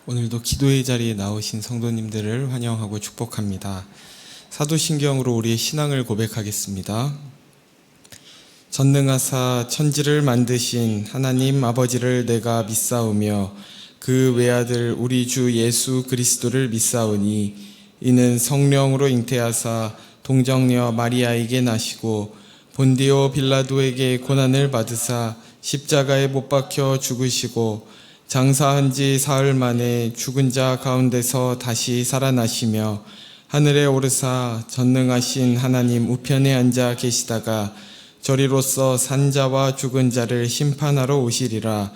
오늘도 기도의 자리에 나오신 성도님들을 환영하고 축복합니다. 사도신경으로 우리의 신앙을 고백하겠습니다. 전능하사 천지를 만드신 하나님 아버지를 내가 믿사오며 그 외아들 우리 주 예수 그리스도를 믿사오니 이는 성령으로 잉태하사 동정녀 마리아에게 나시고 본디오 빌라도에게 고난을 받으사 십자가에 못 박혀 죽으시고 장사한 지 사흘 만에 죽은 자 가운데서 다시 살아나시며 하늘에 오르사 전능하신 하나님 우편에 앉아 계시다가 저리로서 산 자와 죽은 자를 심판하러 오시리라.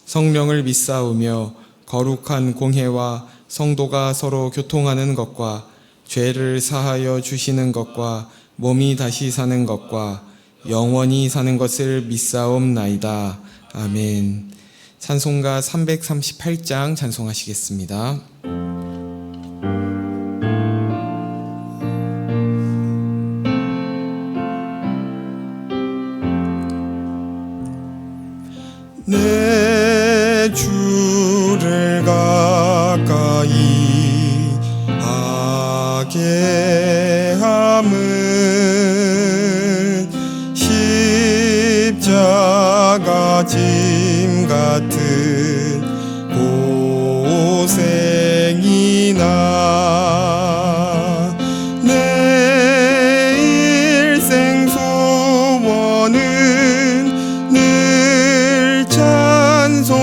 성령을 믿사오며 거룩한 공회와 성도가 서로 교통하는 것과 죄를 사하여 주시는 것과 몸이 다시 사는 것과 영원히 사는 것을 믿사옵나이다. 아멘. 찬송가 338장 찬송하시겠습니다. 내 주를 가까이 하게 함은 십자가 짐 같은 고생이나 내 일생 소원은 늘 찬송하면서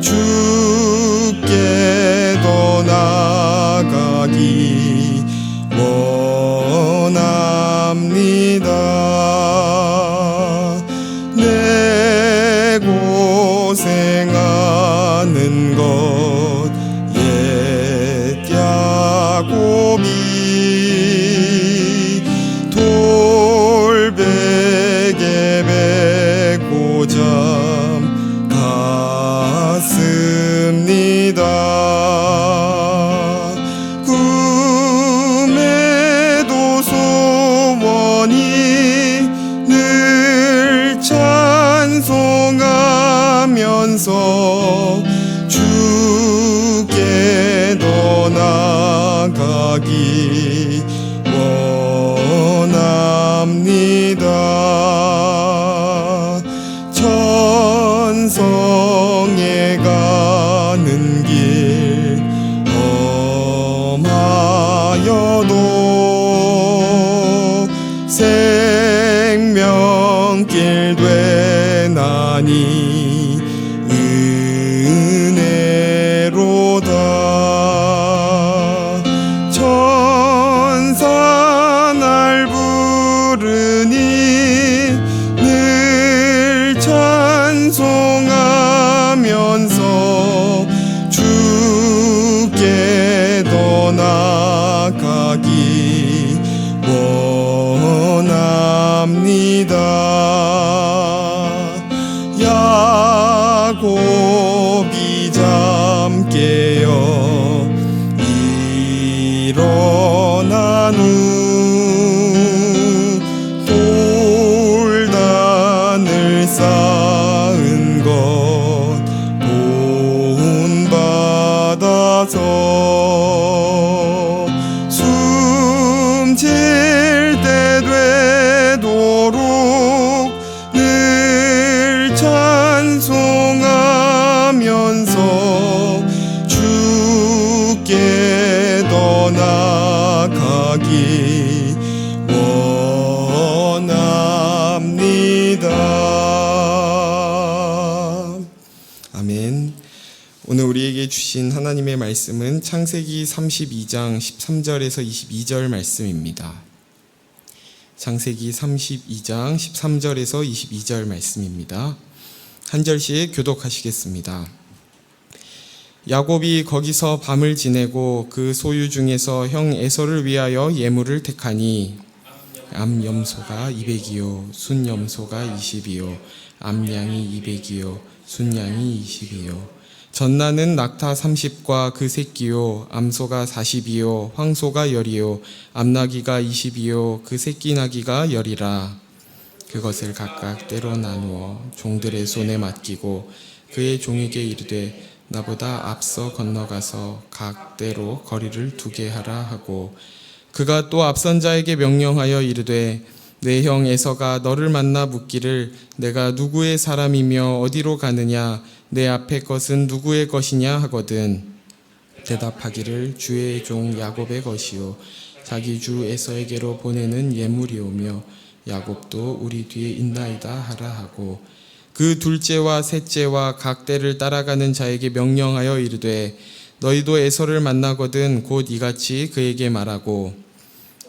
주께 더 나아가기 원합니다. 내 고생하는 것 옛 야곱이 돌베개 메고 잠 갔습니다. 꿈에도 소원이 늘 찬송하면서 주께 더 나아가기 원합니다. 천성에 가는 길 험하여도 생명길 되나니 은혜로다. 천사 날 부르니 늘 찬송하면서 주께 더 나아가기 원합니다. 야곱이 잠 깨어 일어난 후 돌단을 쌓은 것 본받아서 숨질 때 되도록 늘 찬송하면서 주께 더 나아가기 원합니다. 아멘. 오늘 우리에게 주신 하나님의 말씀은 창세기 32장 13절에서 22절 말씀입니다. 창세기 32장 13절에서 22절 말씀입니다. 한 절씩 교독하시겠습니다. 야곱이 거기서 밤을 지내고 그 소유 중에서 형 에서를 위하여 예물을 택하니 암염소가 200이요 순염소가 20이요 암양이 200이요 순양이 20이요 전나는 낙타 30과 그 새끼요 암소가 40이요 황소가 10이요 암나귀가 20이요 그 새끼 나귀가 10이라. 그것을 각각 때로 나누어 종들의 손에 맡기고 그의 종에게 이르되 나보다 앞서 건너가서 각 때로 거리를 두게 하라 하고 그가 또 앞선 자에게 명령하여 이르되 내 형 에서가 너를 만나 묻기를 내가 누구의 사람이며 어디로 가느냐 내 앞에 것은 누구의 것이냐 하거든 대답하기를 주의 종 야곱의 것이요 자기 주 에서에게로 보내는 예물이오며 야곱도 우리 뒤에 있나이다 하라 하고 그 둘째와 셋째와 각 때를 따라가는 자에게 명령하여 이르되 너희도 에서를 만나거든 곧 이같이 그에게 말하고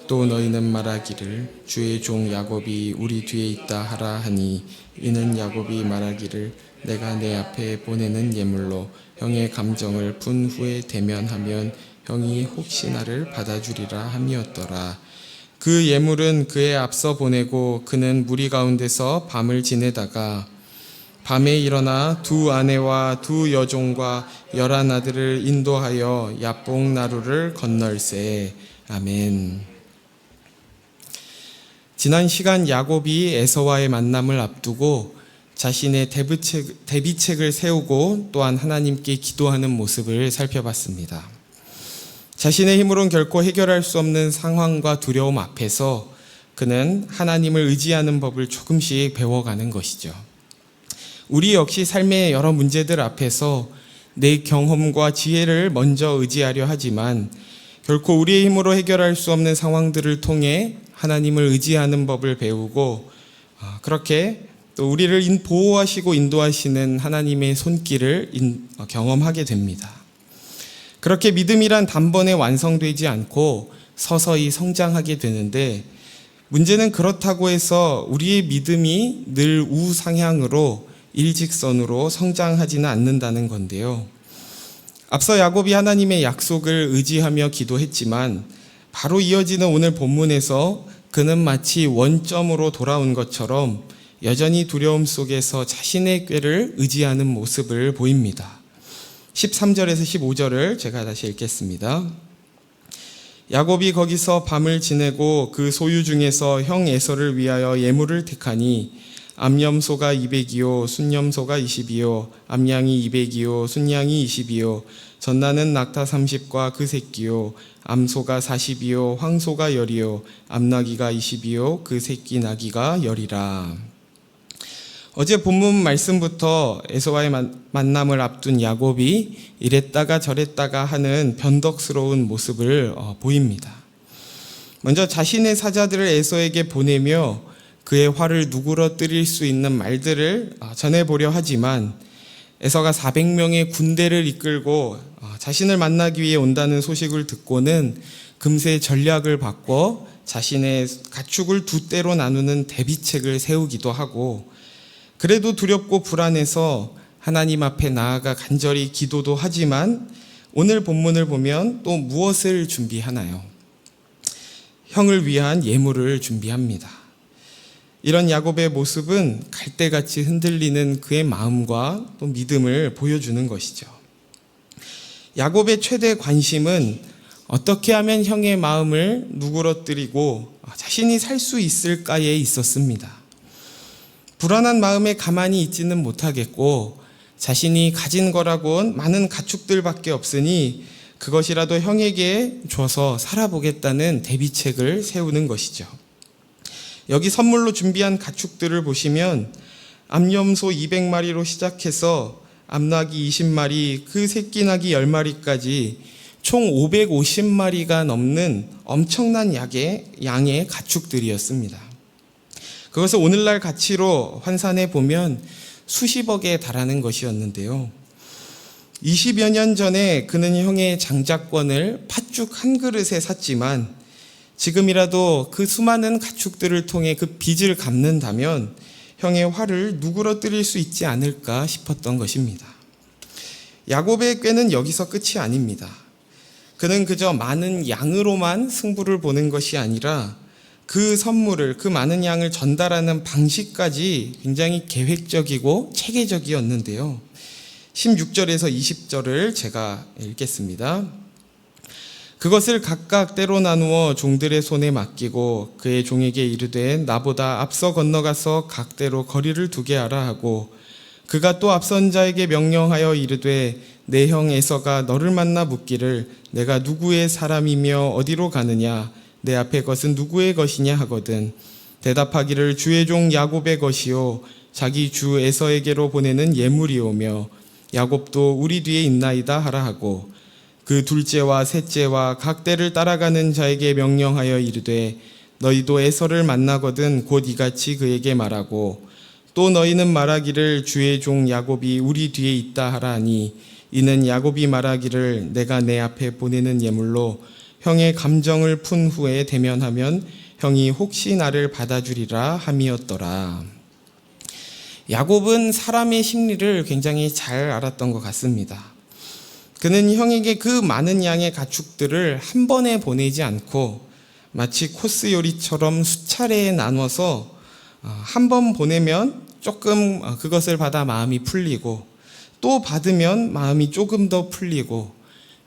또 너희는 말하기를 주의 종 야곱이 우리 뒤에 있다 하라 하니 이는 야곱이 말하기를 내가 내 앞에 보내는 예물로 형의 감정을 푼 후에 대면하면 형이 혹시 나를 받아주리라 함이었더라. 그 예물은 그의 앞서 보내고 그는 무리 가운데서 밤을 지내다가 밤에 일어나 두 아내와 두 여종과 11 아들을 인도하여 야복 나루를 건널세. 아멘. 지난 시간 야곱이 에서와의 만남을 앞두고 자신의 대비책을 세우고 또한 하나님께 기도하는 모습을 살펴봤습니다. 자신의 힘으로는 결코 해결할 수 없는 상황과 두려움 앞에서 그는 하나님을 의지하는 법을 조금씩 배워가는 것이죠. 우리 역시 삶의 여러 문제들 앞에서 내 경험과 지혜를 먼저 의지하려 하지만 결코 우리의 힘으로 해결할 수 없는 상황들을 통해 하나님을 의지하는 법을 배우고 그렇게 또 우리를 보호하시고 인도하시는 하나님의 손길을 경험하게 됩니다. 그렇게 믿음이란 단번에 완성되지 않고 서서히 성장하게 되는데 문제는 그렇다고 해서 우리의 믿음이 늘 우상향으로 일직선으로 성장하지는 않는다는 건데요. 앞서 야곱이 하나님의 약속을 의지하며 기도했지만 바로 이어지는 오늘 본문에서 그는 마치 원점으로 돌아온 것처럼 여전히 두려움 속에서 자신의 꾀를 의지하는 모습을 보입니다. 13절에서 15절을 제가 다시 읽겠습니다. 야곱이 거기서 밤을 지내고 그 소유 중에서 형 에서를 위하여 예물을 택하니 암염소가 200이요 순염소가 20이요 암양이 200이요 순양이 20이요 전나는 낙타 30과 그 새끼요 암소가 40이요 황소가 10이요 암나귀가 20이요 그 새끼 나귀가 10이라. 어제 본문 말씀부터 에서와의 만남을 앞둔 야곱이 이랬다가 저랬다가 하는 변덕스러운 모습을 보입니다. 먼저 자신의 사자들을 에서에게 보내며 그의 화를 누그러뜨릴 수 있는 말들을 전해보려 하지만 에서가 400명의 군대를 이끌고 자신을 만나기 위해 온다는 소식을 듣고는 금세 전략을 바꿔 자신의 가축을 두 떼로 나누는 대비책을 세우기도 하고 그래도 두렵고 불안해서 하나님 앞에 나아가 간절히 기도도 하지만 오늘 본문을 보면 또 무엇을 준비하나요? 형을 위한 예물을 준비합니다. 이런 야곱의 모습은 갈대같이 흔들리는 그의 마음과 또 믿음을 보여주는 것이죠. 야곱의 최대 관심은 어떻게 하면 형의 마음을 누그러뜨리고 자신이 살 수 있을까에 있었습니다. 불안한 마음에 가만히 있지는 못하겠고 자신이 가진 거라곤 많은 가축들밖에 없으니 그것이라도 형에게 줘서 살아보겠다는 대비책을 세우는 것이죠. 여기 선물로 준비한 가축들을 보시면 암염소 200마리로 시작해서 암나귀 20마리, 그 새끼 나귀 10마리까지 총 550마리가 넘는 엄청난 양의 가축들이었습니다. 그것을 오늘날 가치로 환산해 보면 수십억에 달하는 것이었는데요. 20여 년 전에 그는 형의 장자권을 팥죽 한 그릇에 샀지만 지금이라도 그 수많은 가축들을 통해 그 빚을 갚는다면 형의 화를 누그러뜨릴 수 있지 않을까 싶었던 것입니다. 야곱의 꾀는 여기서 끝이 아닙니다. 그는 그저 많은 양으로만 승부를 보는 것이 아니라 그 선물을, 그 많은 양을 전달하는 방식까지 굉장히 계획적이고 체계적이었는데요. 16절에서 20절을 제가 읽겠습니다. 그것을 각각 때로 나누어 종들의 손에 맡기고 그의 종에게 이르되 나보다 앞서 건너가서 각대로 거리를 두게 하라 하고 그가 또 앞선 자에게 명령하여 이르되 내 형 에서가 너를 만나 묻기를 내가 누구의 사람이며 어디로 가느냐 내 앞에 것은 누구의 것이냐 하거든 대답하기를 주의 종 야곱의 것이요 자기 주 에서에게로 보내는 예물이오며 야곱도 우리 뒤에 있나이다 하라 하고 그 둘째와 셋째와 각대를 따라가는 자에게 명령하여 이르되 너희도 에서를 만나거든 곧 이같이 그에게 말하고 또 너희는 말하기를 주의 종 야곱이 우리 뒤에 있다 하라 하니 이는 야곱이 말하기를 내가 내 앞에 보내는 예물로 형의 감정을 푼 후에 대면하면 형이 혹시 나를 받아주리라 함이었더라. 야곱은 사람의 심리를 굉장히 잘 알았던 것 같습니다. 그는 형에게 그 많은 양의 가축들을 한 번에 보내지 않고 마치 코스 요리처럼 수차례에 나눠서 한 번 보내면 조금 그것을 받아 마음이 풀리고 또 받으면 마음이 조금 더 풀리고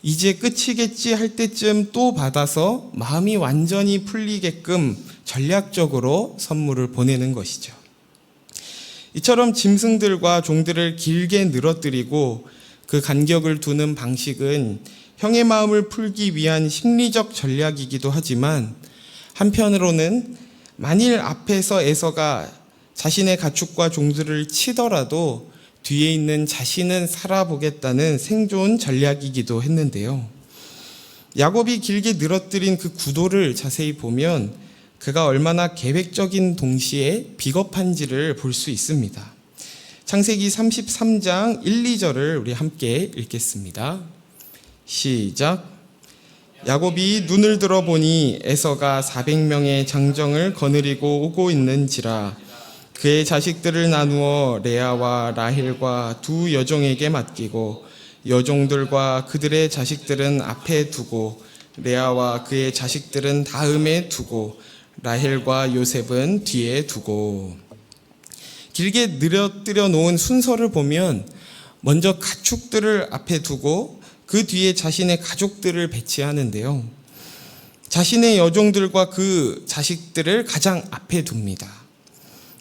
이제 끝이겠지 할 때쯤 또 받아서 마음이 완전히 풀리게끔 전략적으로 선물을 보내는 것이죠. 이처럼 짐승들과 종들을 길게 늘어뜨리고 그 간격을 두는 방식은 형의 마음을 풀기 위한 심리적 전략이기도 하지만 한편으로는 만일 앞에서 에서가 자신의 가축과 종들을 치더라도 뒤에 있는 자신은 살아보겠다는 생존 전략이기도 했는데요. 야곱이 길게 늘어뜨린 그 구도를 자세히 보면 그가 얼마나 계획적인 동시에 비겁한지를 볼 수 있습니다. 창세기 33장 1, 2절을 우리 함께 읽겠습니다. 시작. 야곱이 눈을 들어보니 에서가 400명의 장정을 거느리고 오고 있는지라 그의 자식들을 나누어 레아와 라헬과 두 여종에게 맡기고 여종들과 그들의 자식들은 앞에 두고 레아와 그의 자식들은 다음에 두고 라헬과 요셉은 뒤에 두고. 길게 늘어뜨려 놓은 순서를 보면 먼저 가축들을 앞에 두고 그 뒤에 자신의 가족들을 배치하는데요. 자신의 여종들과 그 자식들을 가장 앞에 둡니다.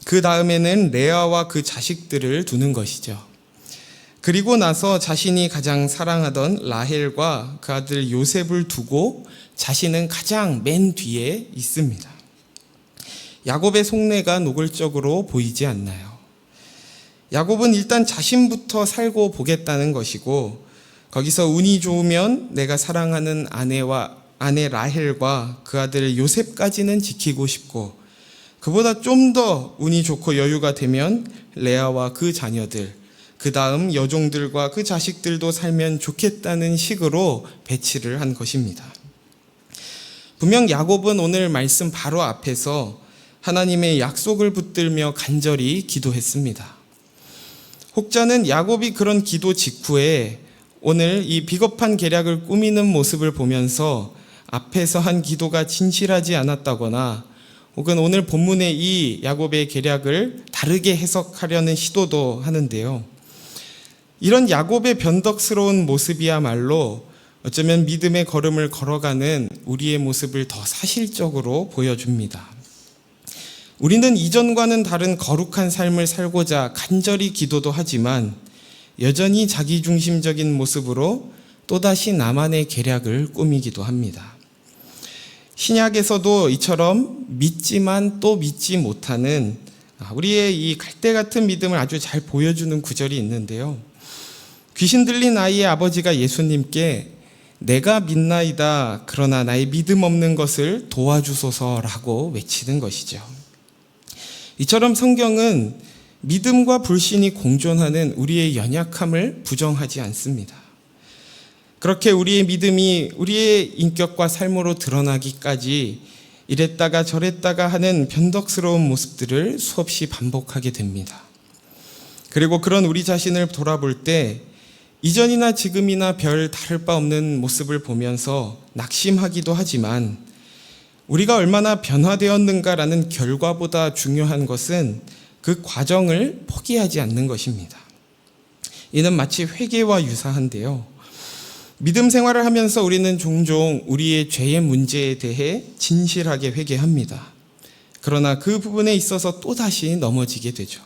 그 다음에는 레아와 그 자식들을 두는 것이죠. 그리고 나서 자신이 가장 사랑하던 라헬과 그 아들 요셉을 두고 자신은 가장 맨 뒤에 있습니다. 야곱의 속내가 노골적으로 보이지 않나요? 야곱은 일단 자신부터 살고 보겠다는 것이고 거기서 운이 좋으면 내가 사랑하는 아내 라헬과 그 아들 요셉까지는 지키고 싶고 그보다 좀 더 운이 좋고 여유가 되면 레아와 그 자녀들, 그 다음 여종들과 그 자식들도 살면 좋겠다는 식으로 배치를 한 것입니다. 분명 야곱은 오늘 말씀 바로 앞에서 하나님의 약속을 붙들며 간절히 기도했습니다. 혹자는 야곱이 그런 기도 직후에 오늘 이 비겁한 계략을 꾸미는 모습을 보면서 앞에서 한 기도가 진실하지 않았다거나 혹은 오늘 본문의 이 야곱의 계략을 다르게 해석하려는 시도도 하는데요. 이런 야곱의 변덕스러운 모습이야말로 어쩌면 믿음의 걸음을 걸어가는 우리의 모습을 더 사실적으로 보여줍니다. 우리는 이전과는 다른 거룩한 삶을 살고자 간절히 기도도 하지만 여전히 자기중심적인 모습으로 또다시 나만의 계략을 꾸미기도 합니다. 신약에서도 이처럼 믿지만 또 믿지 못하는 우리의 이 갈대 같은 믿음을 아주 잘 보여주는 구절이 있는데요. 귀신 들린 아이의 아버지가 예수님께 내가 믿나이다 그러나 나의 믿음 없는 것을 도와주소서라고 외치는 것이죠. 이처럼 성경은 믿음과 불신이 공존하는 우리의 연약함을 부정하지 않습니다. 그렇게 우리의 믿음이 우리의 인격과 삶으로 드러나기까지 이랬다가 저랬다가 하는 변덕스러운 모습들을 수없이 반복하게 됩니다. 그리고 그런 우리 자신을 돌아볼 때 이전이나 지금이나 별 다를 바 없는 모습을 보면서 낙심하기도 하지만 우리가 얼마나 변화되었는가라는 결과보다 중요한 것은 그 과정을 포기하지 않는 것입니다. 이는 마치 회개와 유사한데요. 믿음 생활을 하면서 우리는 종종 우리의 죄의 문제에 대해 진실하게 회개합니다. 그러나 그 부분에 있어서 또다시 넘어지게 되죠.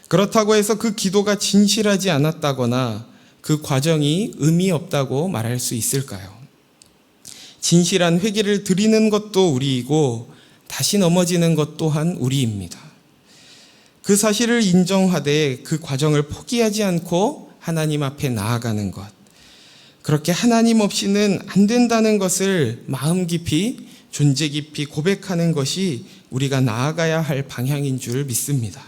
그렇다고 해서 그 기도가 진실하지 않았다거나 그 과정이 의미 없다고 말할 수 있을까요? 진실한 회개를 드리는 것도 우리이고 다시 넘어지는 것 또한 우리입니다. 그 사실을 인정하되 그 과정을 포기하지 않고 하나님 앞에 나아가는 것, 그렇게 하나님 없이는 안 된다는 것을 마음 깊이, 존재 깊이 고백하는 것이 우리가 나아가야 할 방향인 줄 믿습니다.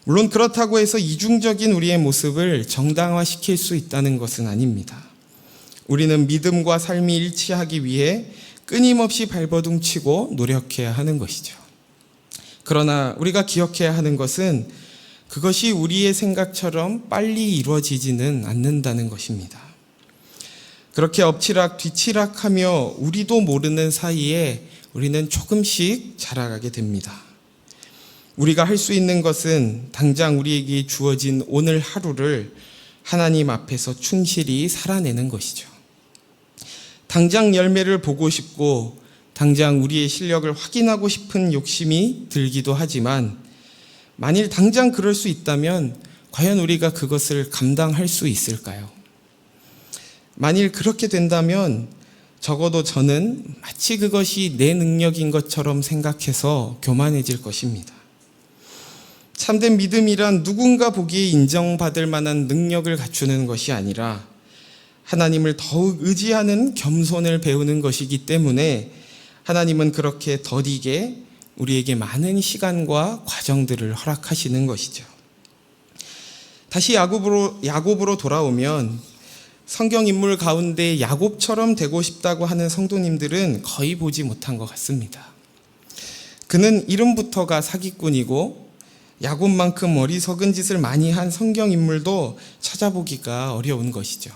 물론 그렇다고 해서 이중적인 우리의 모습을 정당화시킬 수 있다는 것은 아닙니다. 우리는 믿음과 삶이 일치하기 위해 끊임없이 발버둥치고 노력해야 하는 것이죠. 그러나 우리가 기억해야 하는 것은 그것이 우리의 생각처럼 빨리 이루어지지는 않는다는 것입니다. 그렇게 엎치락 뒤치락하며 우리도 모르는 사이에 우리는 조금씩 자라가게 됩니다. 우리가 할 수 있는 것은 당장 우리에게 주어진 오늘 하루를 하나님 앞에서 충실히 살아내는 것이죠. 당장 열매를 보고 싶고 당장 우리의 실력을 확인하고 싶은 욕심이 들기도 하지만 만일 당장 그럴 수 있다면 과연 우리가 그것을 감당할 수 있을까요? 만일 그렇게 된다면 적어도 저는 마치 그것이 내 능력인 것처럼 생각해서 교만해질 것입니다. 참된 믿음이란 누군가 보기에 인정받을 만한 능력을 갖추는 것이 아니라 하나님을 더욱 의지하는 겸손을 배우는 것이기 때문에 하나님은 그렇게 더디게 우리에게 많은 시간과 과정들을 허락하시는 것이죠. 다시 야곱으로 돌아오면 성경 인물 가운데 야곱처럼 되고 싶다고 하는 성도님들은 거의 보지 못한 것 같습니다. 그는 이름부터가 사기꾼이고 야곱만큼 어리석은 짓을 많이 한 성경 인물도 찾아보기가 어려운 것이죠.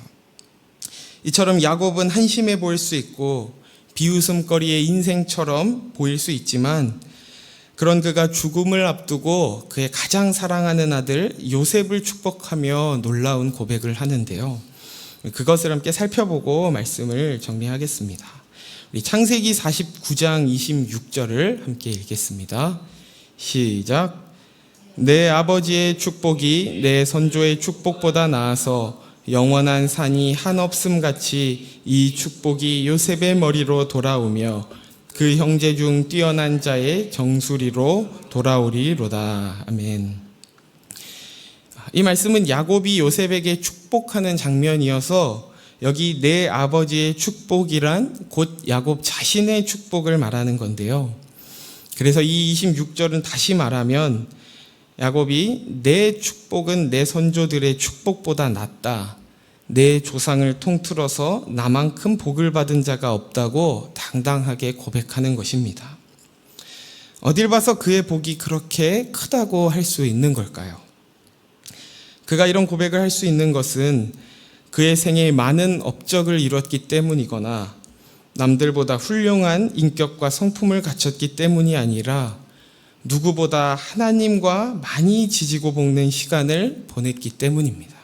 이처럼 야곱은 한심해 보일 수 있고 비웃음거리의 인생처럼 보일 수 있지만 그런 그가 죽음을 앞두고 그의 가장 사랑하는 아들 요셉을 축복하며 놀라운 고백을 하는데요. 그것을 함께 살펴보고 말씀을 정리하겠습니다. 우리 창세기 49장 26절을 함께 읽겠습니다. 시작. 내 아버지의 축복이 내 선조의 축복보다 나아서 영원한 산이 한없음 같이 이 축복이 요셉의 머리로 돌아오며 그 형제 중 뛰어난 자의 정수리로 돌아오리로다. 아멘. 이 말씀은 야곱이 요셉에게 축복하는 장면이어서 여기 내 아버지의 축복이란 곧 야곱 자신의 축복을 말하는 건데요. 그래서 이 26절은 다시 말하면 야곱이 내 축복은 내 선조들의 축복보다 낫다. 내 조상을 통틀어서 나만큼 복을 받은 자가 없다고 당당하게 고백하는 것입니다. 어딜 봐서 그의 복이 그렇게 크다고 할 수 있는 걸까요? 그가 이런 고백을 할 수 있는 것은 그의 생애에 많은 업적을 이뤘기 때문이거나 남들보다 훌륭한 인격과 성품을 갖췄기 때문이 아니라 누구보다 하나님과 많이 지지고 볶는 시간을 보냈기 때문입니다.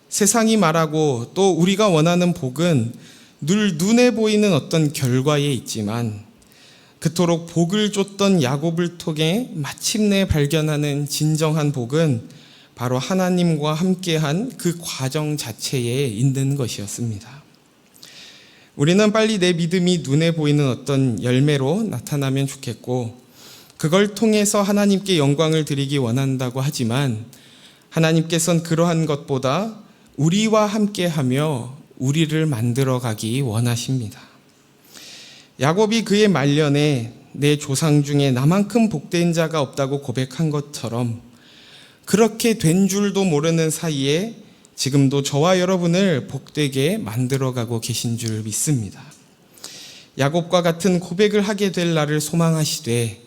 세상이 말하고 또 우리가 원하는 복은 늘 눈에 보이는 어떤 결과에 있지만 그토록 복을 줬던 야곱을 통해 마침내 발견하는 진정한 복은 바로 하나님과 함께한 그 과정 자체에 있는 것이었습니다. 우리는 빨리 내 믿음이 눈에 보이는 어떤 열매로 나타나면 좋겠고 그걸 통해서 하나님께 영광을 드리기 원한다고 하지만 하나님께서는 그러한 것보다 우리와 함께하며 우리를 만들어가기 원하십니다. 야곱이 그의 말년에 내 조상 중에 나만큼 복된 자가 없다고 고백한 것처럼 그렇게 된 줄도 모르는 사이에 지금도 저와 여러분을 복되게 만들어가고 계신 줄 믿습니다. 야곱과 같은 고백을 하게 될 날을 소망하시되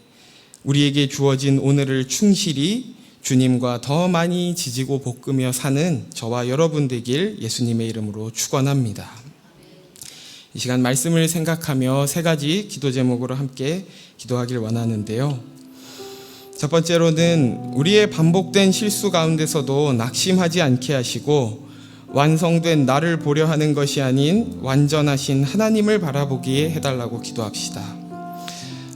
우리에게 주어진 오늘을 충실히 주님과 더 많이 지지고 볶으며 사는 저와 여러분 되길 예수님의 이름으로 축원합니다. 이 시간 말씀을 생각하며 세 가지 기도 제목으로 함께 기도하길 원하는데요. 첫 번째로는 우리의 반복된 실수 가운데서도 낙심하지 않게 하시고 완성된 나를 보려 하는 것이 아닌 완전하신 하나님을 바라보기에 해달라고 기도합시다.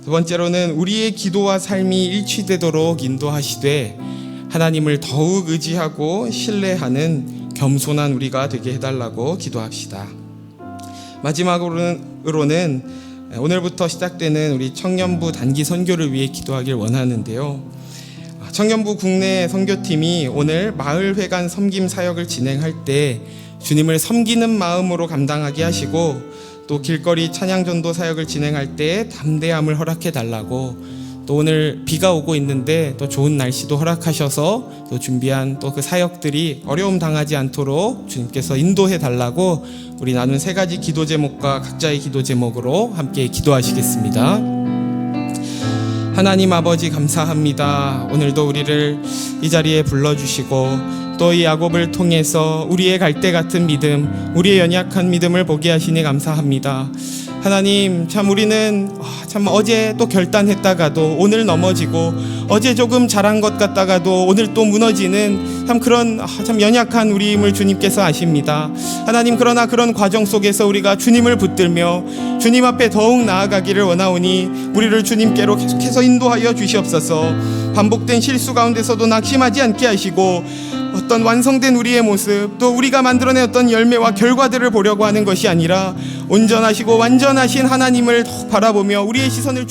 두 번째로는 우리의 기도와 삶이 일치되도록 인도하시되 하나님을 더욱 의지하고 신뢰하는 겸손한 우리가 되게 해달라고 기도합시다. 마지막으로는 오늘부터 시작되는 우리 청년부 단기 선교를 위해 기도하길 원하는데요. 청년부 국내 선교팀이 오늘 마을회관 섬김 사역을 진행할 때 주님을 섬기는 마음으로 감당하게 하시고, 또 길거리 찬양전도 사역을 진행할 때 담대함을 허락해 달라고, 또 오늘 비가 오고 있는데 또 좋은 날씨도 허락하셔서 또 준비한 또 그 사역들이 어려움 당하지 않도록 주님께서 인도해 달라고 우리 나눈 세 가지 기도 제목과 각자의 기도 제목으로 함께 기도하시겠습니다. 하나님 아버지, 감사합니다. 오늘도 우리를 이 자리에 불러주시고 또 이 야곱을 통해서 우리의 갈대 같은 믿음, 우리의 연약한 믿음을 보게 하시니 감사합니다. 하나님, 참 우리는 참 어제 또 결단했다가도 오늘 넘어지고, 어제 조금 잘한 것 같다가도 오늘 또 무너지는 참 그런 참 연약한 우리임을 주님께서 아십니다. 하나님, 그러나 그런 과정 속에서 우리가 주님을 붙들며 주님 앞에 더욱 나아가기를 원하오니 우리를 주님께로 계속해서 인도하여 주시옵소서. 반복된 실수 가운데서도 낙심하지 않게 하시고 어떤 완성된 우리의 모습, 또 우리가 만들어낸 어떤 열매와 결과들을 보려고 하는 것이 아니라 온전하시고 완전하신 하나님을 바라보며 우리의 시선을